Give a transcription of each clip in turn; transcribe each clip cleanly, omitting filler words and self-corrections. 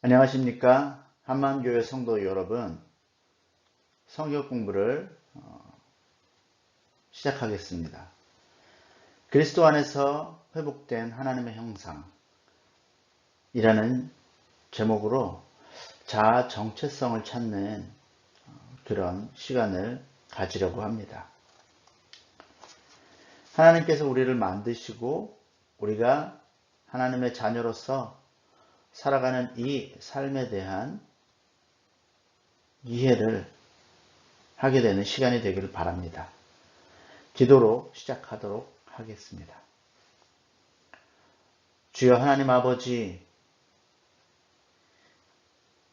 안녕하십니까. 한만교회 성도 여러분, 성경 공부를 시작하겠습니다. 그리스도 안에서 회복된 하나님의 형상이라는 제목으로 자아 정체성을 찾는 그런 시간을 가지려고 합니다. 하나님께서 우리를 만드시고 우리가 하나님의 자녀로서 살아가는 이 삶에 대한 이해를 하게 되는 시간이 되기를 바랍니다. 기도로 시작하도록 하겠습니다. 주여 하나님 아버지,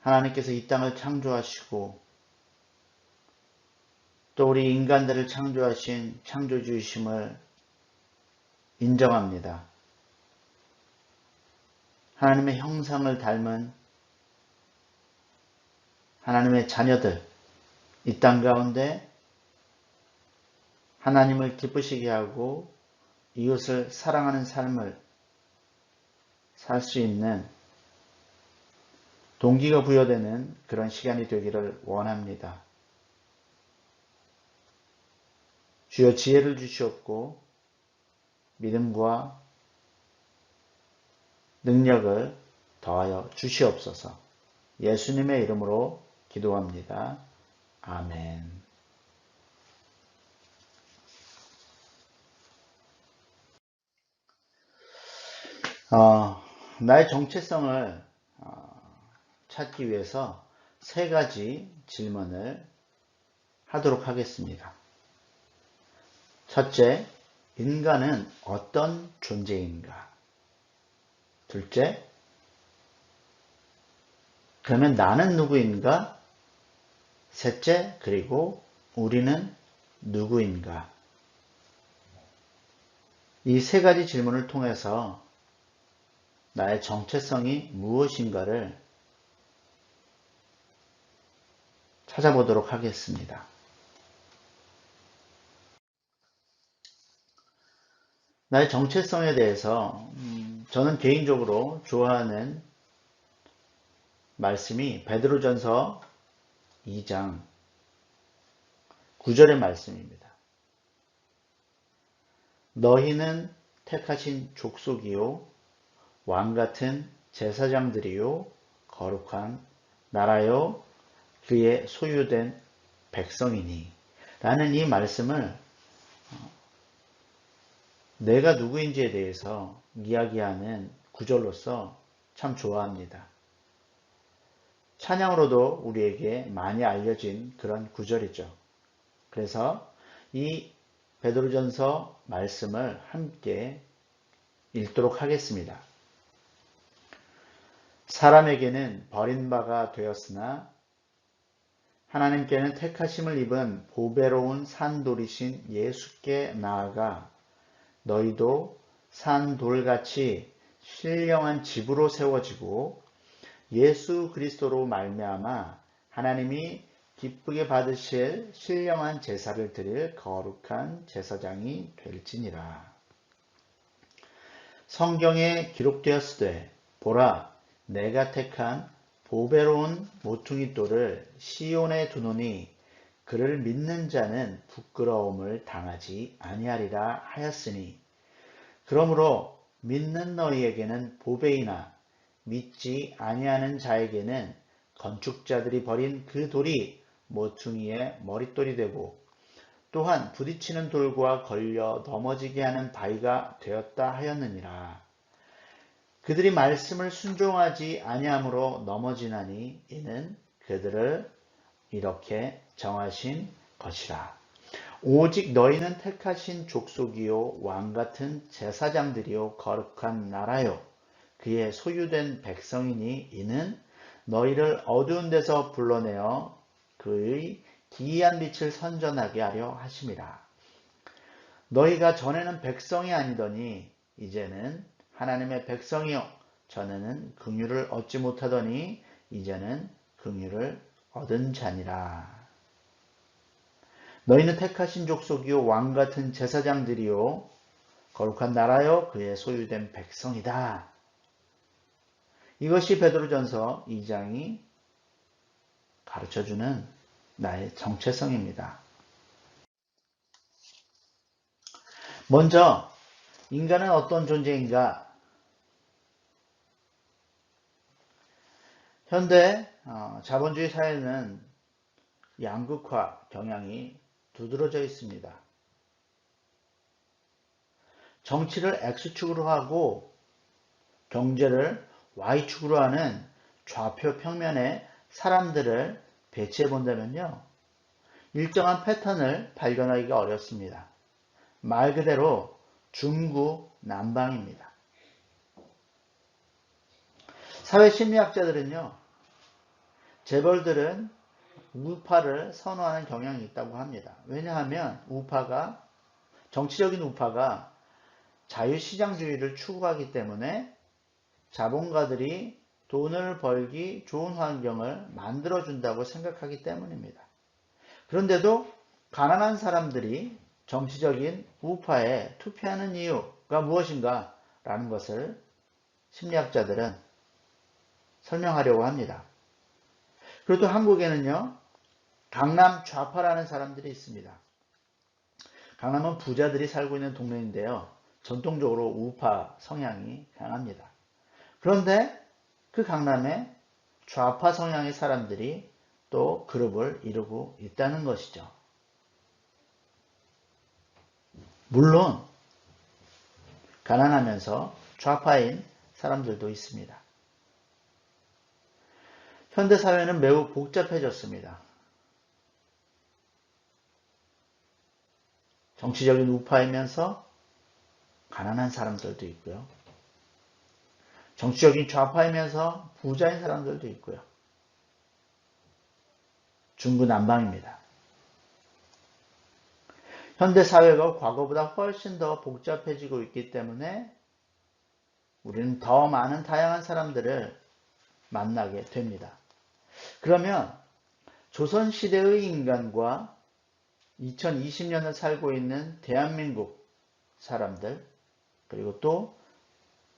하나님께서 이 땅을 창조하시고 또 우리 인간들을 창조하신 창조주이심을 인정합니다. 하나님의 형상을 닮은 하나님의 자녀들, 이 땅 가운데 하나님을 기쁘시게 하고 이웃을 사랑하는 삶을 살 수 있는 동기가 부여되는 그런 시간이 되기를 원합니다. 주여 지혜를 주시옵고 믿음과 능력을 더하여 주시옵소서. 예수님의 이름으로 기도합니다. 아멘. 나의 정체성을 찾기 위해서 세 가지 질문을 하도록 하겠습니다. 첫째, 인간은 어떤 존재인가? 둘째, 그러면 나는 누구인가? 셋째, 그리고 우리는 누구인가? 이 세 가지 질문을 통해서 나의 정체성이 무엇인가를 찾아보도록 하겠습니다. 나의 정체성에 대해서 저는 개인적으로 좋아하는 말씀이 베드로전서 2장 9절의 말씀입니다. 너희는 택하신 족속이요 왕같은 제사장들이요 거룩한 나라요 그의 소유된 백성이니 라는 이 말씀을 내가 누구인지에 대해서 이야기하는 구절로서 참 좋아합니다. 찬양으로도 우리에게 많이 알려진 그런 구절이죠. 그래서 이 베드로전서 말씀을 함께 읽도록 하겠습니다. 사람에게는 버림바가 되었으나 하나님께는 택하심을 입은 보배로운 산돌이신 예수께 나아가 너희도 산돌같이 신령한 집으로 세워지고 예수 그리스도로 말미암아 하나님이 기쁘게 받으실 신령한 제사를 드릴 거룩한 제사장이 될지니라. 성경에 기록되었으되 보라 내가 택한 보배로운 모퉁이 돌을 시온에 두노니 그를 믿는 자는 부끄러움을 당하지 아니하리라 하였으니 그러므로 믿는 너희에게는 보배이나 믿지 아니하는 자에게는 건축자들이 버린 그 돌이 모퉁이의 머릿돌이 되고 또한 부딪히는 돌과 걸려 넘어지게 하는 바위가 되었다 하였느니라. 그들이 말씀을 순종하지 아니함으로 넘어지나니 이는 그들을 이렇게 정하신 것이라. 오직 너희는 택하신 족속이요 왕같은 제사장들이요 거룩한 나라요 그의 소유된 백성이니 이는 너희를 어두운 데서 불러내어 그의 기이한 빛을 선전하게 하려 하심이라. 너희가 전에는 백성이 아니더니 이제는 하나님의 백성이요 전에는 긍휼을 얻지 못하더니 이제는 긍휼을 얻은 자니라. 너희는 택하신 족속이요 왕같은 제사장들이요 거룩한 나라요 그의 소유된 백성이다. 이것이 베드로전서 2장이 가르쳐주는 나의 정체성입니다. 먼저 인간은 어떤 존재인가? 현대 자본주의 사회는 양극화 경향이 두드러져 있습니다. 정치를 X축으로 하고 경제를 Y축으로 하는 좌표 평면에 사람들을 배치해 본다면요, 일정한 패턴을 발견하기가 어렵습니다. 말 그대로 중구난방입니다. 사회심리학자들은요, 재벌들은 우파를 선호하는 경향이 있다고 합니다. 왜냐하면 정치적인 우파가 자유시장주의를 추구하기 때문에 자본가들이 돈을 벌기 좋은 환경을 만들어준다고 생각하기 때문입니다. 그런데도 가난한 사람들이 정치적인 우파에 투표하는 이유가 무엇인가? 라는 것을 심리학자들은 설명하려고 합니다. 그리고 또 한국에는요, 강남 좌파라는 사람들이 있습니다. 강남은 부자들이 살고 있는 동네인데요, 전통적으로 우파 성향이 강합니다. 그런데 그 강남에 좌파 성향의 사람들이 또 그룹을 이루고 있다는 것이죠. 물론 가난하면서 좌파인 사람들도 있습니다. 현대사회는 매우 복잡해졌습니다. 정치적인 우파이면서 가난한 사람들도 있고요. 정치적인 좌파이면서 부자인 사람들도 있고요. 중구난방입니다. 현대사회가 과거보다 훨씬 더 복잡해지고 있기 때문에 우리는 더 많은 다양한 사람들을 만나게 됩니다. 그러면 조선시대의 인간과 2020년을 살고 있는 대한민국 사람들, 그리고 또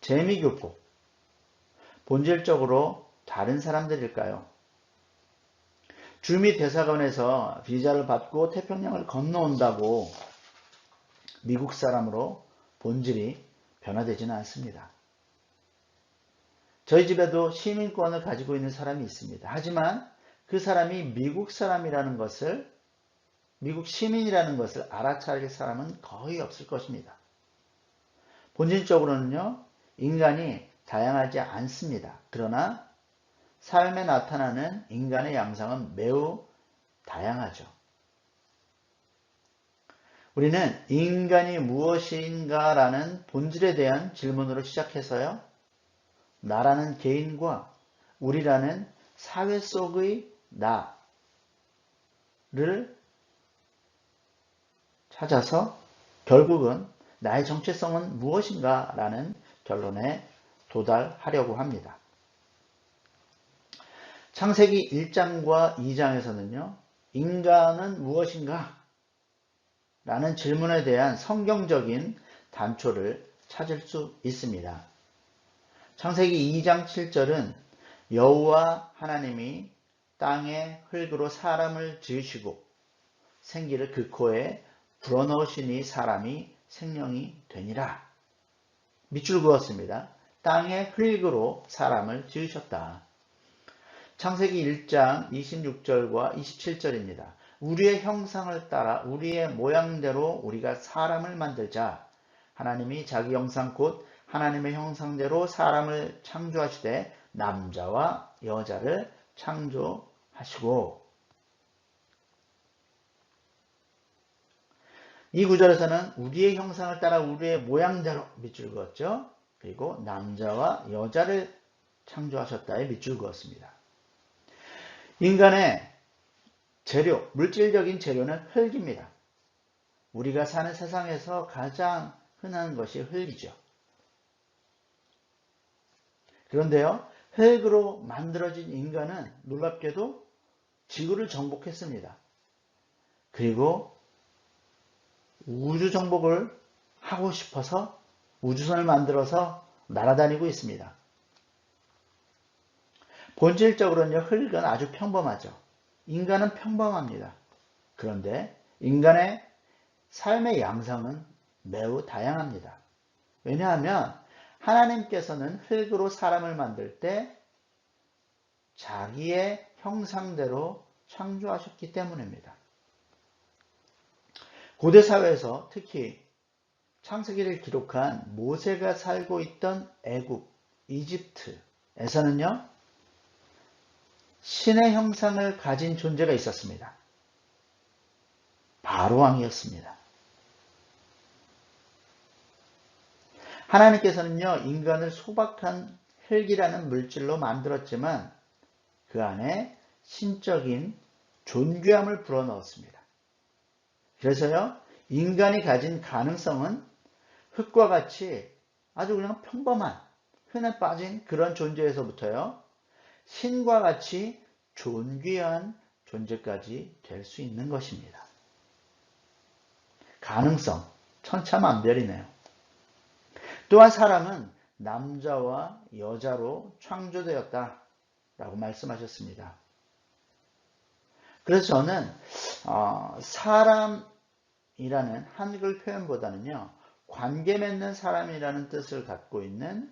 재미교포, 본질적으로 다른 사람들일까요? 주미 대사관에서 비자를 받고 태평양을 건너온다고 미국 사람으로 본질이 변화되지는 않습니다. 저희 집에도 시민권을 가지고 있는 사람이 있습니다. 하지만 그 사람이 미국 사람이라는 것을, 미국 시민이라는 것을 알아차릴 사람은 거의 없을 것입니다. 본질적으로는요, 인간이 다양하지 않습니다. 그러나 삶에 나타나는 인간의 양상은 매우 다양하죠. 우리는 인간이 무엇인가라는 본질에 대한 질문으로 시작해서요, 나라는 개인과 우리라는 사회 속의 나를 찾아서 결국은 나의 정체성은 무엇인가 라는 결론에 도달하려고 합니다. 창세기 1장과 2장에서는요, 인간은 무엇인가? 라는 질문에 대한 성경적인 단초를 찾을 수 있습니다. 창세기 2장 7절은 여호와 하나님이 땅의 흙으로 사람을 지으시고 생기를 그 코에 불어넣으시니 사람이 생명이 되니라. 밑줄 그었습니다. 땅의 흙으로 사람을 지으셨다. 창세기 1장 26절과 27절입니다. 우리의 형상을 따라 우리의 모양대로 우리가 사람을 만들자. 하나님이 자기 형상 곧 하나님의 형상대로 사람을 창조하시되 남자와 여자를 창조하시고, 이 구절에서는 우리의 형상을 따라 우리의 모양대로 밑줄 그었죠. 그리고 남자와 여자를 창조하셨다에 밑줄 그었습니다. 인간의 재료, 물질적인 재료는 흙입니다. 우리가 사는 세상에서 가장 흔한 것이 흙이죠. 그런데요, 흙으로 만들어진 인간은 놀랍게도 지구를 정복했습니다. 그리고 우주 정복을 하고 싶어서 우주선을 만들어서 날아다니고 있습니다. 본질적으로는요, 흙은 아주 평범하죠. 인간은 평범합니다. 그런데 인간의 삶의 양상은 매우 다양합니다. 왜냐하면 하나님께서는 흙으로 사람을 만들 때 자기의 형상대로 창조하셨기 때문입니다. 고대 사회에서 특히 창세기를 기록한 모세가 살고 있던 애굽, 이집트에서는요, 신의 형상을 가진 존재가 있었습니다. 바로 왕이었습니다. 하나님께서는요, 인간을 소박한 흙이라는 물질로 만들었지만 그 안에 신적인 존귀함을 불어넣었습니다. 그래서요, 인간이 가진 가능성은 흙과 같이 아주 그냥 평범한, 흔해 빠진 그런 존재에서부터요, 신과 같이 존귀한 존재까지 될 수 있는 것입니다. 가능성, 천차만별이네요. 또한 사람은 남자와 여자로 창조되었다라고 말씀하셨습니다. 그래서 저는 사람이라는 한글 표현보다는요, 관계 맺는 사람이라는 뜻을 갖고 있는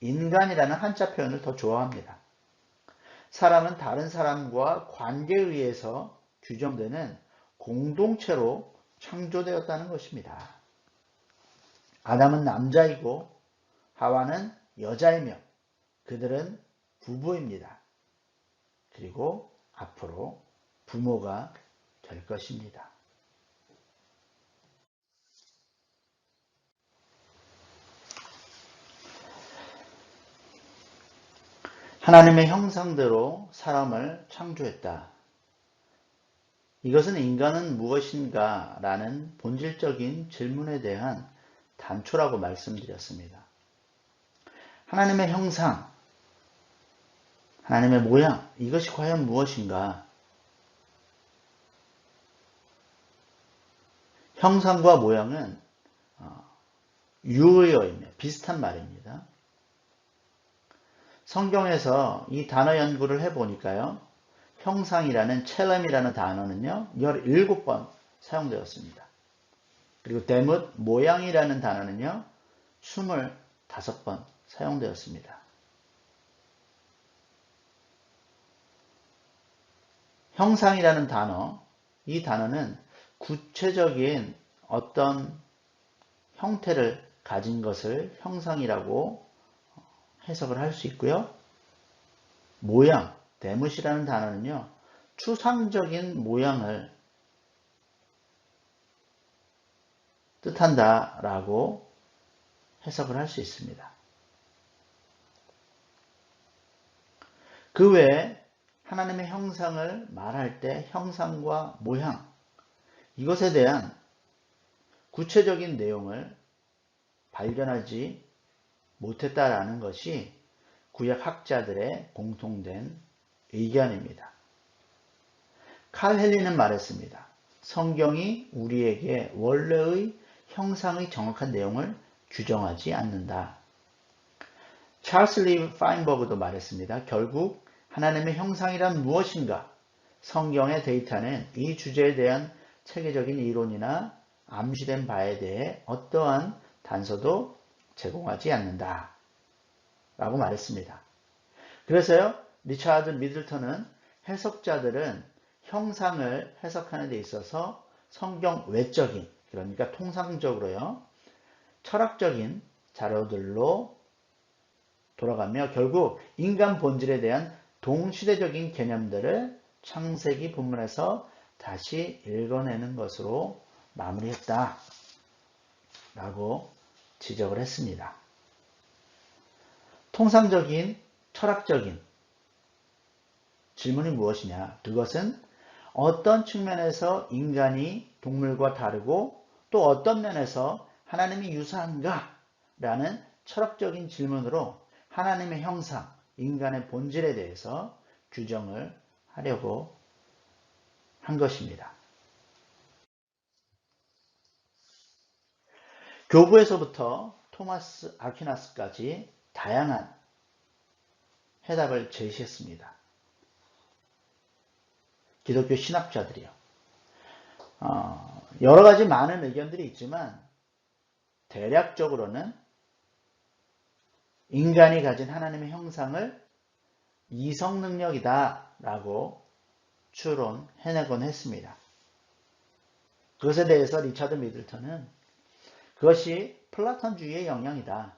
인간이라는 한자 표현을 더 좋아합니다. 사람은 다른 사람과 관계에 의해서 규정되는 공동체로 창조되었다는 것입니다. 아담은 남자이고 하와는 여자이며 그들은 부부입니다. 그리고 앞으로 부모가 될 것입니다. 하나님의 형상대로 사람을 창조했다. 이것은 인간은 무엇인가? 라는 본질적인 질문에 대한 단초라고 말씀드렸습니다. 하나님의 형상, 하나님의 모양, 이것이 과연 무엇인가? 형상과 모양은 유의어이며 비슷한 말입니다. 성경에서 이 단어 연구를 해보니까요, 형상이라는 첼렘이라는 단어는요, 17번 사용되었습니다. 그리고 대뭇 모양이라는 단어는요, 25번 사용되었습니다. 형상이라는 단어, 이 단어는 구체적인 어떤 형태를 가진 것을 형상이라고 해석을 할 수 있고요. 모양, 대뭇이라는 단어는요, 추상적인 모양을 뜻한다라고 해석을 할 수 있습니다. 그 외에 하나님의 형상을 말할 때 형상과 모양, 이것에 대한 구체적인 내용을 발견하지 못했다라는 것이 구약 학자들의 공통된 의견입니다. 칼 헨리는 말했습니다. 성경이 우리에게 원래의 형상의 정확한 내용을 규정하지 않는다. 찰스 리 파인버그도 말했습니다. 결국 하나님의 형상이란 무엇인가? 성경의 데이터는 이 주제에 대한 체계적인 이론이나 암시된 바에 대해 어떠한 단서도 제공하지 않는다. 라고 말했습니다. 그래서요, 리차드 미들턴은 해석자들은 형상을 해석하는 데 있어서 성경 외적인, 그러니까 통상적으로요, 철학적인 자료들로 돌아가며 결국 인간 본질에 대한 동시대적인 개념들을 창세기 본문에서 다시 읽어내는 것으로 마무리했다. 라고 지적을 했습니다. 통상적인, 철학적인 질문이 무엇이냐? 그것은 어떤 측면에서 인간이 동물과 다르고 또 어떤 면에서 하나님이 유사한가? 라는 철학적인 질문으로 하나님의 형상, 인간의 본질에 대해서 규정을 하려고 한 것입니다. 교부에서부터 토마스 아퀴나스까지 다양한 해답을 제시했습니다. 기독교 신학자들이요. 여러 가지 많은 의견들이 있지만 대략적으로는 인간이 가진 하나님의 형상을 이성 능력이다 라고 추론해내곤 했습니다. 그것에 대해서 리차드 미들턴은 그것이 플라톤주의의 영향이다.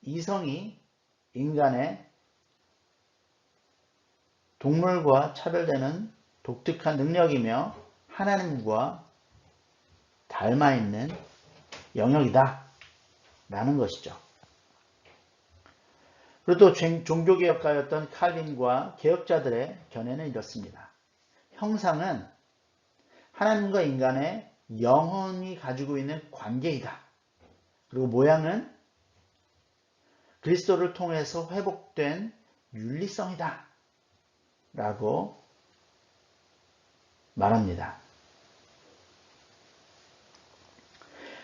이성이 인간의 동물과 차별되는 독특한 능력이며 하나님과 닮아 있는 영역이다 라는 것이죠. 그리고 또 종교개혁가였던 칼빈과 개혁자들의 견해는 이렇습니다. 형상은 하나님과 인간의 영혼이 가지고 있는 관계이다. 그리고 모양은 그리스도를 통해서 회복된 윤리성이다 라고 말합니다.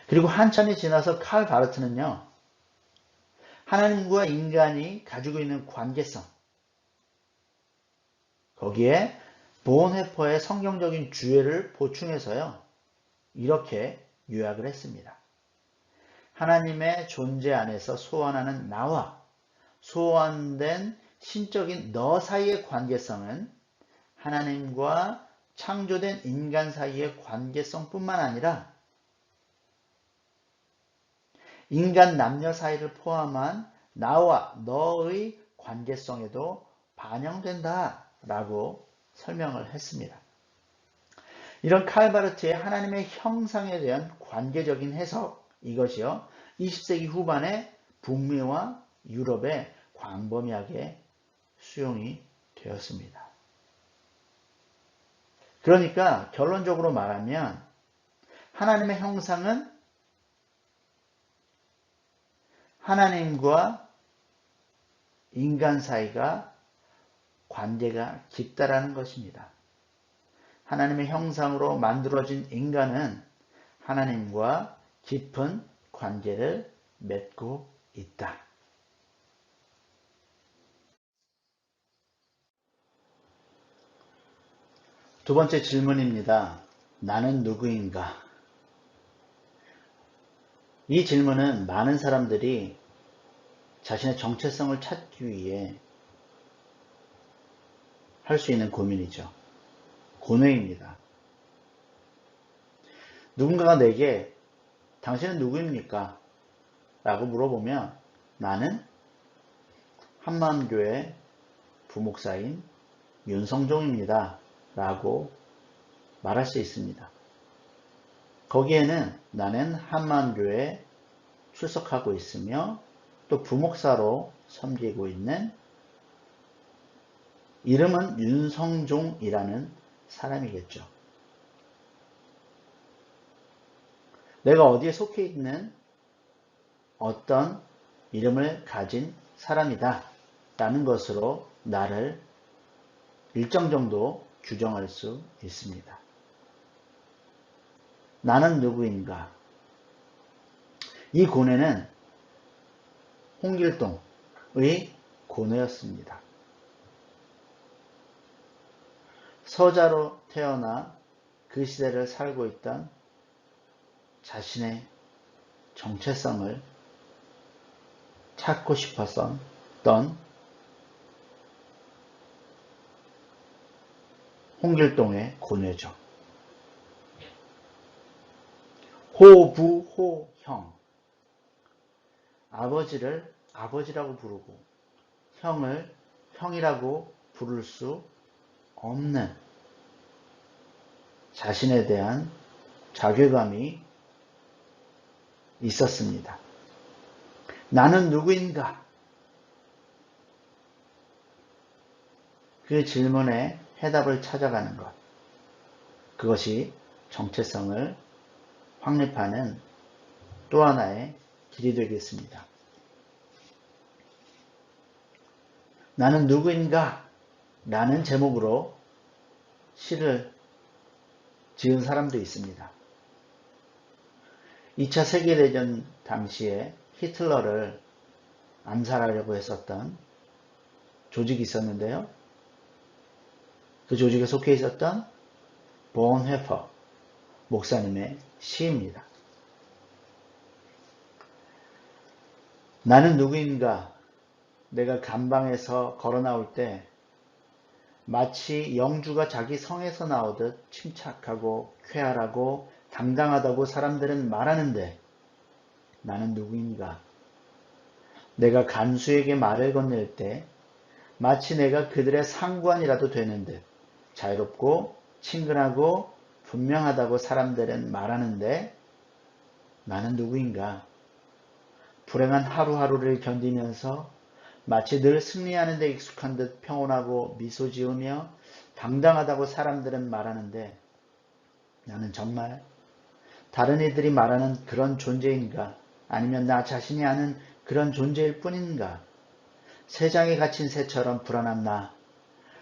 그리고 한참이 지나서 칼 바르트는요, 하나님과 인간이 가지고 있는 관계성, 거기에 보온회퍼의 성경적인 주해를 보충해서요, 이렇게 요약을 했습니다. 하나님의 존재 안에서 소원하는 나와 소원된 신적인 너 사이의 관계성은 하나님과 창조된 인간 사이의 관계성뿐만 아니라 인간 남녀 사이를 포함한 나와 너의 관계성에도 반영된다 라고 설명을 했습니다. 이런 칼바르트의 하나님의 형상에 대한 관계적인 해석, 이것이요 20세기 후반에 북미와 유럽에 광범위하게 수용이 되었습니다. 그러니까 결론적으로 말하면 하나님의 형상은 하나님과 인간 사이가 관계가 깊다라는 것입니다. 하나님의 형상으로 만들어진 인간은 하나님과 깊은 관계를 맺고 있다. 두 번째 질문입니다. 나는 누구인가? 이 질문은 많은 사람들이 자신의 정체성을 찾기 위해 할 수 있는 고민이죠. 고뇌입니다. 누군가가 내게 당신은 누구입니까? 라고 물어보면 나는 한마음교회 부목사인 윤성종입니다. 라고 말할 수 있습니다. 거기에는 나는 한마음교회에 출석하고 있으며 또 부목사로 섬기고 있는 이름은 윤성종이라는 사람이겠죠. 내가 어디에 속해 있는 어떤 이름을 가진 사람이다 라는 것으로 나를 일정 정도 규정할 수 있습니다. 나는 누구인가? 이 고뇌는 홍길동의 고뇌였습니다. 서자로 태어나 그 시대를 살고 있던 자신의 정체성을 찾고 싶었던 홍길동의 고뇌죠. 호부호형, 아버지를 아버지라고 부르고 형을 형이라고 부를 수 없는 자신에 대한 자괴감이 있었습니다. 나는 누구인가? 그 질문에 해답을 찾아가는 것. 그것이 정체성을 확립하는 또 하나의 길이 되겠습니다. 나는 누구인가? 라는 제목으로 시를 지은 사람도 있습니다. 2차 세계대전 당시에 히틀러를 암살하려고 했었던 조직이 있었는데요. 그 조직에 속해 있었던 본헤퍼 목사님의 시입니다. 나는 누구인가? 내가 감방에서 걸어 나올 때 마치 영주가 자기 성에서 나오듯 침착하고 쾌활하고 당당하다고 사람들은 말하는데 나는 누구인가? 내가 간수에게 말을 건넬 때 마치 내가 그들의 상관이라도 되는 듯 자유롭고 친근하고 분명하다고 사람들은 말하는데 나는 누구인가? 불행한 하루하루를 견디면서 마치 늘 승리하는 데 익숙한 듯 평온하고 미소 지으며 당당하다고 사람들은 말하는데 나는 정말 다른 이들이 말하는 그런 존재인가? 아니면 나 자신이 아는 그런 존재일 뿐인가? 새장에 갇힌 새처럼 불안한 나,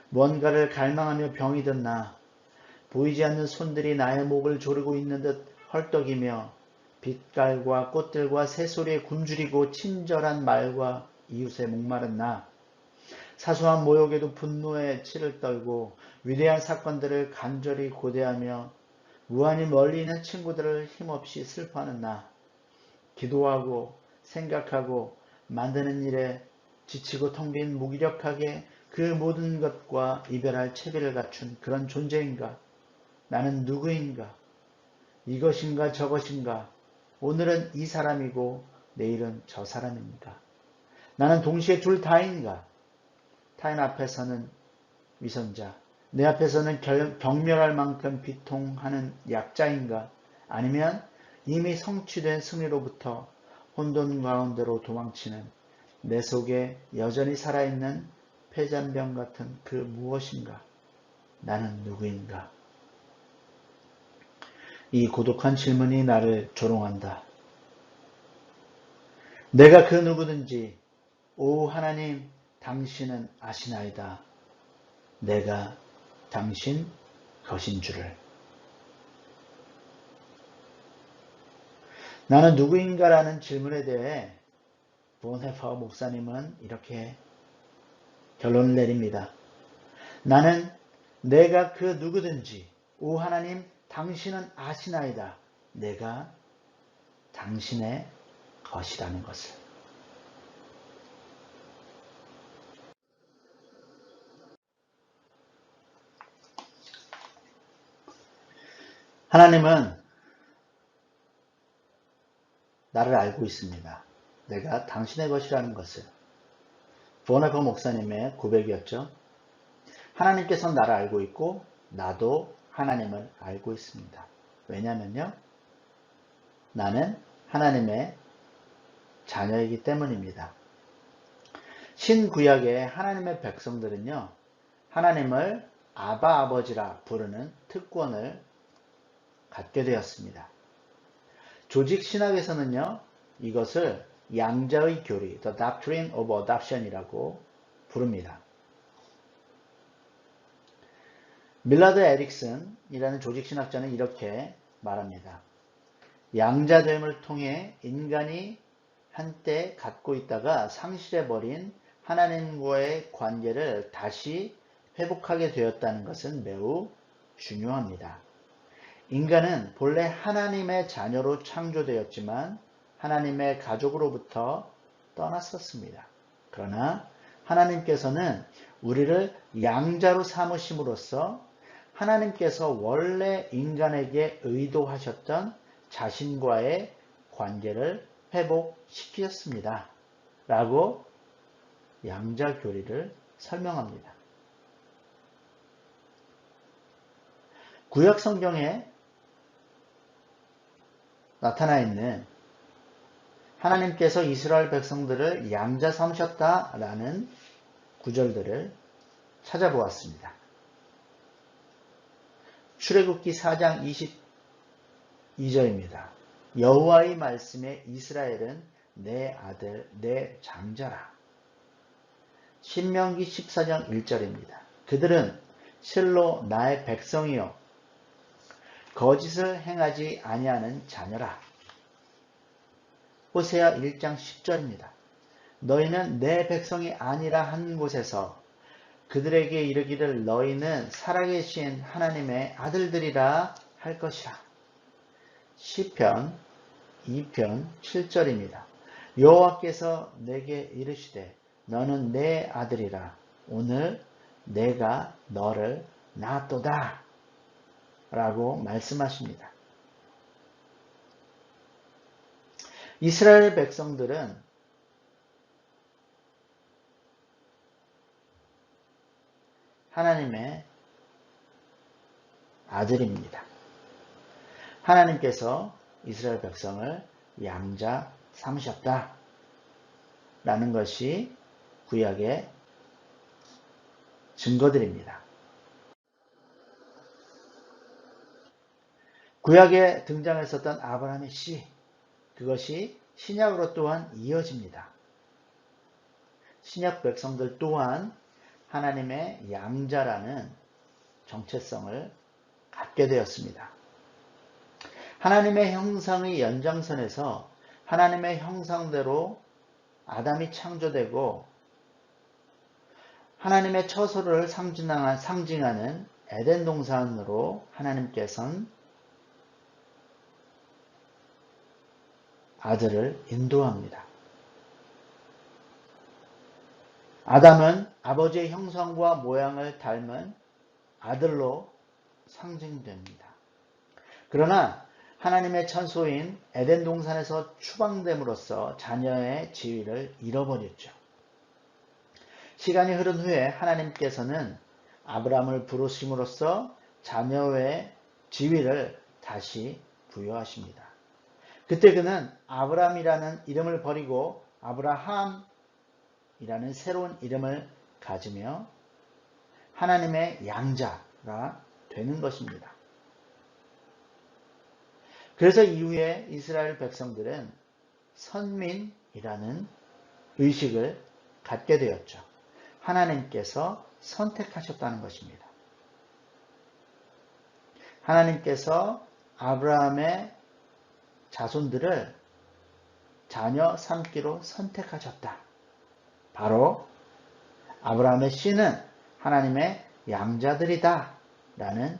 뭔가를 갈망하며 병이 든 나, 보이지 않는 손들이 나의 목을 조르고 있는 듯 헐떡이며 빛깔과 꽃들과 새소리에 굶주리고 친절한 말과 이웃에 목마른 나, 사소한 모욕에도 분노의 치를 떨고 위대한 사건들을 간절히 고대하며 무한히 멀리 있는 친구들을 힘없이 슬퍼하는 나, 기도하고 생각하고 만드는 일에 지치고 텅 빈 무기력하게 그 모든 것과 이별할 채비를 갖춘 그런 존재인가? 나는 누구인가? 이것인가 저것인가? 오늘은 이 사람이고 내일은 저 사람인가? 나는 동시에 둘 다인가? 타인 앞에서는 위선자, 내 앞에서는 경멸할 만큼 비통하는 약자인가? 아니면 이미 성취된 승리로부터 혼돈 가운데로 도망치는 내 속에 여전히 살아있는 폐잔병 같은 그 무엇인가? 나는 누구인가? 이 고독한 질문이 나를 조롱한다. 내가 그 누구든지 오 하나님 당신은 아시나이다. 내가 당신 것인 줄을. 나는 누구인가라는 질문에 대해 본헤퍼 목사님은 이렇게 결론을 내립니다. 나는 내가 그 누구든지 오 하나님 당신은 아시나이다. 내가 당신의 것이라는 것을. 하나님은 나를 알고 있습니다. 내가 당신의 것이라는 것을. 본헤퍼 목사님의 고백이었죠. 하나님께서는 나를 알고 있고 나도 하나님을 알고 있습니다. 왜냐면요. 나는 하나님의 자녀이기 때문입니다. 신구약의 하나님의 백성들은요. 하나님을 아바 아버지라 부르는 특권을 갖게 되었습니다. 조직 신학에서는요. 이것을 양자의 교리, The Doctrine of Adoption이라고 부릅니다. 밀라드 에릭슨이라는 조직신학자는 이렇게 말합니다. 양자됨을 통해 인간이 한때 갖고 있다가 상실해버린 하나님과의 관계를 다시 회복하게 되었다는 것은 매우 중요합니다. 인간은 본래 하나님의 자녀로 창조되었지만 하나님의 가족으로부터 떠났었습니다. 그러나 하나님께서는 우리를 양자로 삼으심으로써 하나님께서 원래 인간에게 의도하셨던 자신과의 관계를 회복시키셨습니다. 라고 양자교리를 설명합니다. 구약 성경에 나타나 있는 하나님께서 이스라엘 백성들을 양자 삼으셨다라는 구절들을 찾아보았습니다. 출애굽기 4장 22절입니다. 여호와의 말씀에 이스라엘은 내 아들 내 장자라. 신명기 14장 1절입니다. 그들은 실로 나의 백성이요 거짓을 행하지 아니하는 자녀라. 호세아 1장 10절입니다. 너희는 내 백성이 아니라 한 곳에서 그들에게 이르기를 너희는 살아계신 하나님의 아들들이라 할 것이라. 시편 2편 7절입니다. 여호와께서 내게 이르시되 너는 내 아들이라. 오늘 내가 너를 낳았도다 라고 말씀하십니다. 이스라엘 백성들은 하나님의 아들입니다. 하나님께서 이스라엘 백성을 양자 삼으셨다 라는 것이 구약의 증거들입니다. 구약에 등장했었던 아브라함의 씨, 그것이 신약으로 또한 이어집니다. 신약 백성들 또한 하나님의 양자라는 정체성을 갖게 되었습니다. 하나님의 형상의 연장선에서 하나님의 형상대로 아담이 창조되고 하나님의 처소를 상징하는 에덴 동산으로 하나님께서는 아들을 인도합니다. 아담은 아버지의 형상과 모양을 닮은 아들로 상징됩니다. 그러나 하나님의 처소인 에덴 동산에서 추방됨으로써 자녀의 지위를 잃어버렸죠. 시간이 흐른 후에 하나님께서는 아브라함을 부르심으로써 자녀의 지위를 다시 부여하십니다. 그때 그는 아브라함이라는 이름을 버리고 아브라함이라는 새로운 이름을 가지며 하나님의 양자가 되는 것입니다. 그래서 이후에 이스라엘 백성들은 선민이라는 의식을 갖게 되었죠. 하나님께서 선택하셨다는 것입니다. 하나님께서 아브라함의 자손들을 자녀 삼기로 선택하셨다. 바로 아브라함의 씨는 하나님의 양자들이다 라는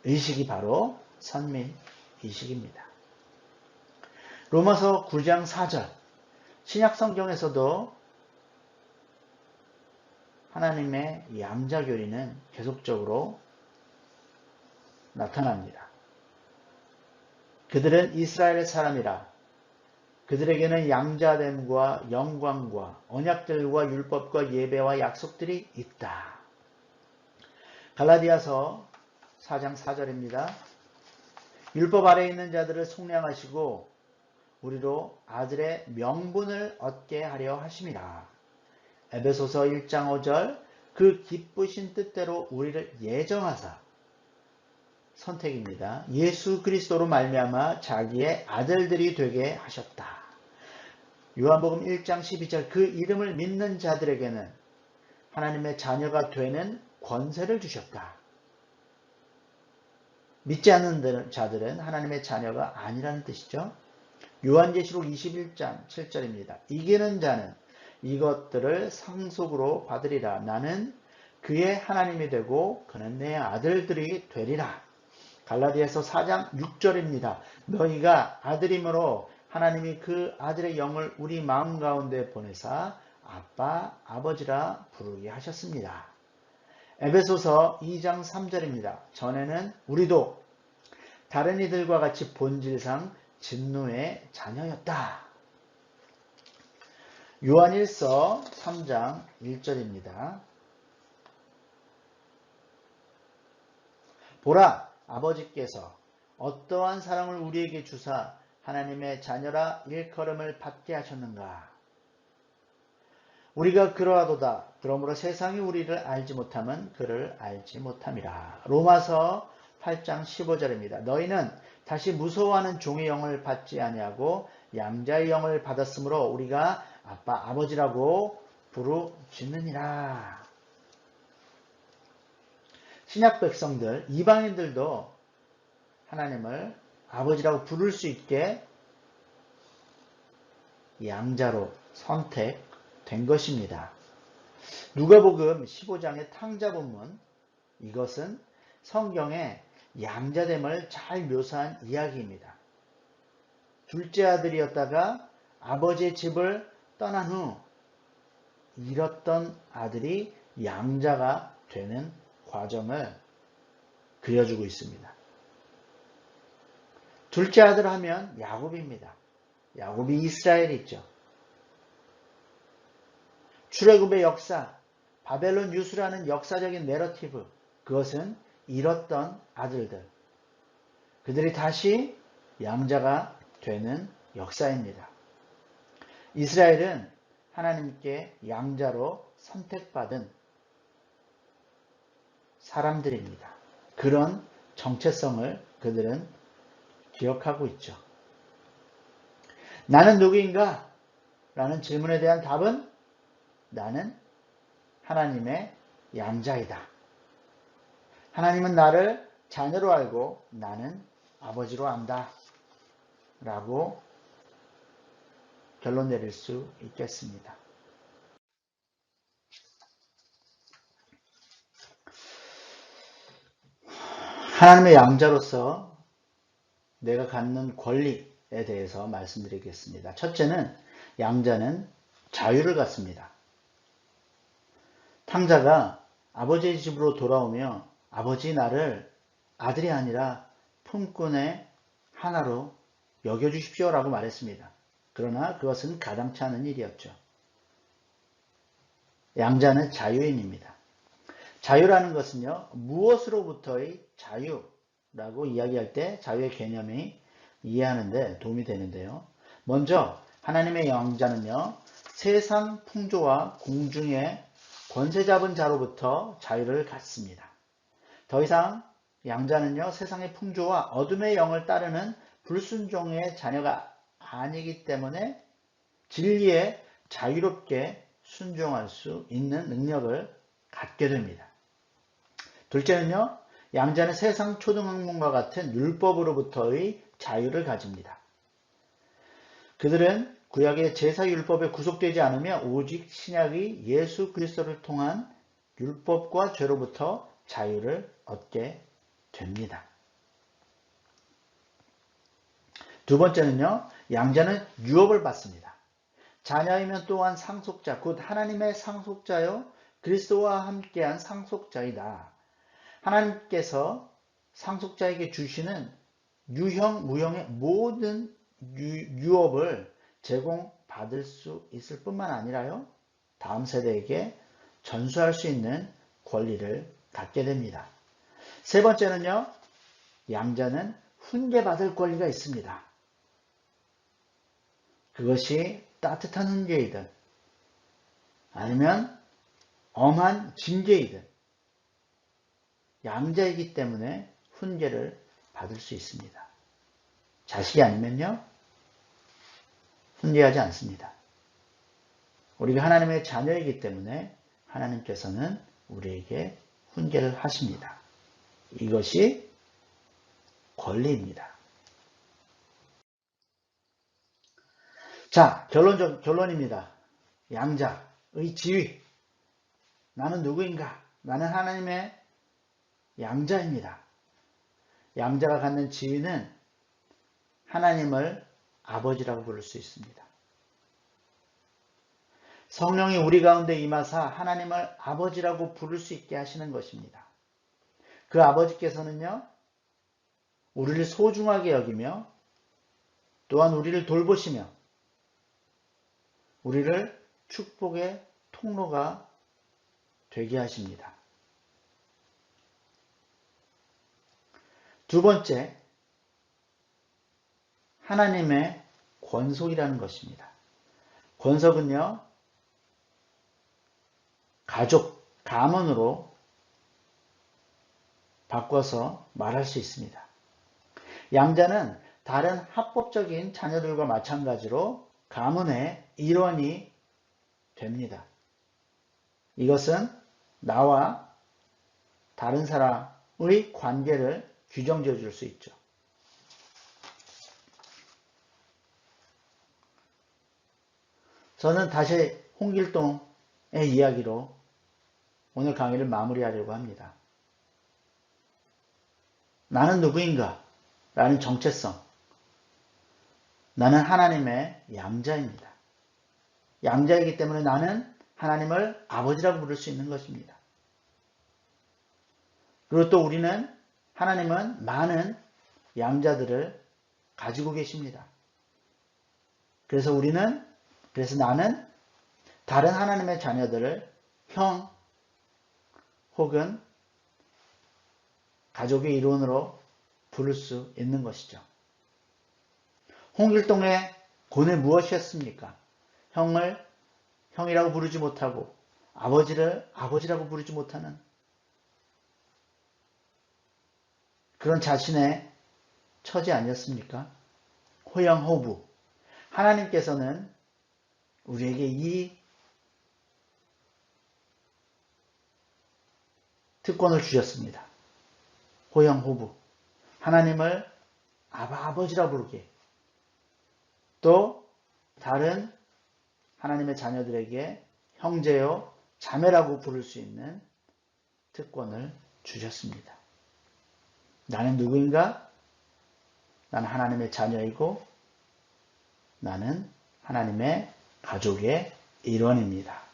의식이 바로 선민의식입니다. 로마서 9장 4절 신약성경에서도 하나님의 양자교리는 계속적으로 나타납니다. 그들은 이스라엘의 사람이라 그들에게는 양자됨과 영광과 언약들과 율법과 예배와 약속들이 있다. 갈라디아서 4장 4절입니다. 율법 아래에 있는 자들을 속량하시고 우리로 아들의 명분을 얻게 하려 하심이라. 에베소서 1장 5절 그 기쁘신 뜻대로 우리를 예정하사 선택입니다. 예수 그리스도로 말미암아 자기의 아들들이 되게 하셨다. 요한복음 1장 12절 그 이름을 믿는 자들에게는 하나님의 자녀가 되는 권세를 주셨다. 믿지 않는 자들은 하나님의 자녀가 아니라는 뜻이죠. 요한계시록 21장 7절입니다. 이기는 자는 이것들을 상속으로 받으리라. 나는 그의 하나님이 되고 그는 내 아들들이 되리라. 갈라디아서 4장 6절입니다. 너희가 아들이므로 하나님이 그 아들의 영을 우리 마음 가운데 보내사 아빠, 아버지라 부르게 하셨습니다. 에베소서 2장 3절입니다. 전에는 우리도 다른 이들과 같이 본질상 진노의 자녀였다. 요한일서 3장 1절입니다. 보라, 아버지께서 어떠한 사랑을 우리에게 주사 하나님의 자녀라 일컬음을 받게 하셨는가. 우리가 그러하도다. 그러므로 세상이 우리를 알지 못함은 그를 알지 못함이라. 로마서 8장 15절입니다. 너희는 다시 무서워하는 종의 영을 받지 아니하고 양자의 영을 받았으므로 우리가 아빠 아버지라고 부르짖느니라. 신약 백성들, 이방인들도 하나님을 아버지라고 부를 수 있게 양자로 선택되었습니다. 된 것입니다. 누가복음 15장의 탕자 본문, 이것은 성경의 양자됨을 잘 묘사한 이야기입니다. 둘째 아들이었다가 아버지의 집을 떠난 후 잃었던 아들이 양자가 되는 과정을 그려주고 있습니다. 둘째 아들 하면 야곱입니다. 야곱이 이스라엘이죠. 출애굽의 역사, 바벨론 유수라는 역사적인 내러티브, 그것은 잃었던 아들들, 그들이 다시 양자가 되는 역사입니다. 이스라엘은 하나님께 양자로 선택받은 사람들입니다. 그런 정체성을 그들은 기억하고 있죠. 나는 누구인가? 라는 질문에 대한 답은 나는 하나님의 양자이다. 하나님은 나를 자녀로 알고 나는 아버지로 안다. 라고 결론 내릴 수 있겠습니다. 하나님의 양자로서 내가 갖는 권리에 대해서 말씀드리겠습니다. 첫째는 양자는 자유를 갖습니다. 탕자가 아버지의 집으로 돌아오며 아버지 나를 아들이 아니라 품꾼의 하나로 여겨주십시오 라고 말했습니다. 그러나 그것은 가당치 않은 일이었죠. 양자는 자유인입니다. 자유라는 것은요, 무엇으로부터의 자유라고 이야기할 때 자유의 개념이 이해하는데 도움이 되는데요. 먼저 하나님의 양자는요, 세상 풍조와 공중의 권세 잡은 자로부터 자유를 갖습니다. 더 이상 양자는요, 세상의 풍조와 어둠의 영을 따르는 불순종의 자녀가 아니기 때문에 진리에 자유롭게 순종할 수 있는 능력을 갖게 됩니다. 둘째는요, 양자는 세상 초등학문과 같은 율법으로부터의 자유를 가집니다. 그들은 구약의 제사율법에 구속되지 않으며 오직 신약의 예수 그리스도를 통한 율법과 죄로부터 자유를 얻게 됩니다. 두 번째는요, 양자는 유업을 받습니다. 자녀이면 또한 상속자, 곧 하나님의 상속자요 그리스도와 함께한 상속자이다. 하나님께서 상속자에게 주시는 유형, 무형의 모든 유업을 제공받을 수 있을 뿐만 아니라요, 다음 세대에게 전수할 수 있는 권리를 갖게 됩니다. 세 번째는요, 양자는 훈계받을 권리가 있습니다. 그것이 따뜻한 훈계이든 아니면 엄한 징계이든 양자이기 때문에 훈계를 받을 수 있습니다. 자식이 아니면요, 훈계하지 않습니다. 우리가 하나님의 자녀이기 때문에 하나님께서는 우리에게 훈계를 하십니다. 이것이 권리입니다. 자, 결론입니다. 양자의 지위. 나는 누구인가? 나는 하나님의 양자입니다. 양자가 갖는 지위는 하나님을 아버지라고 부를 수 있습니다. 성령이 우리 가운데 임하사 하나님을 아버지라고 부를 수 있게 하시는 것입니다. 그 아버지께서는요, 우리를 소중하게 여기며 또한 우리를 돌보시며 우리를 축복의 통로가 되게 하십니다. 두 번째, 하나님의 권속이라는 것입니다. 권속은요, 가족, 가문으로 바꿔서 말할 수 있습니다. 양자는 다른 합법적인 자녀들과 마찬가지로 가문의 일원이 됩니다. 이것은 나와 다른 사람의 관계를 규정지어 줄 수 있죠. 저는 다시 홍길동의 이야기로 오늘 강의를 마무리하려고 합니다. 나는 누구인가? 라는 정체성. 나는 하나님의 양자입니다. 양자이기 때문에 나는 하나님을 아버지라고 부를 수 있는 것입니다. 그리고 또 우리는 하나님은 많은 양자들을 가지고 계십니다. 그래서 나는 다른 하나님의 자녀들을 형 혹은 가족의 일원으로 부를 수 있는 것이죠. 홍길동의 고뇌 무엇이었습니까? 형을 형이라고 부르지 못하고 아버지를 아버지라고 부르지 못하는 그런 자신의 처지 아니었습니까? 호영호부. 하나님께서는 우리에게 이 특권을 주셨습니다. 호영호부. 하나님을 아버지라 부르게. 또 다른 하나님의 자녀들에게 형제요 자매라고 부를 수 있는 특권을 주셨습니다. 나는 누구인가? 나는 하나님의 자녀이고 나는 하나님의 가족의 일원입니다.